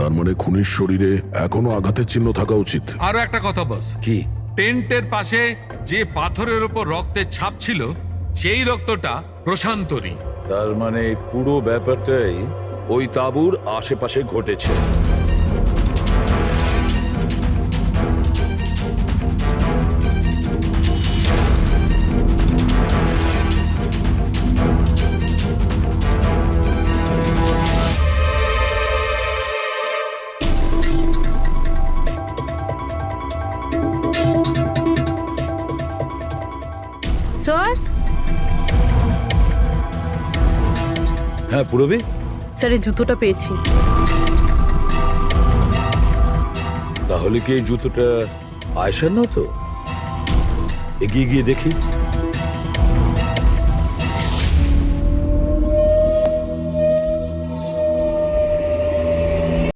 তার মানে খুনির শরীরে এখনো আঘাতের চিহ্ন থাকা উচিত। আরো একটা কথা বস, কি? টেন্টের পাশে যে পাথরের উপর রক্তের ছাপ ছিল সেই রক্তটা প্রশান্তরই। তার মানে পুরো ব্যাপারটাই ওই তাঁবুর আশেপাশে ঘটেছে। স্যার, হ্যাঁ পুরবি, স্যার এই জুতোটা পেয়েছি। তাহলে কি এই জুতোটা আয়েশার নতো? এগিয়ে গিয়ে দেখি।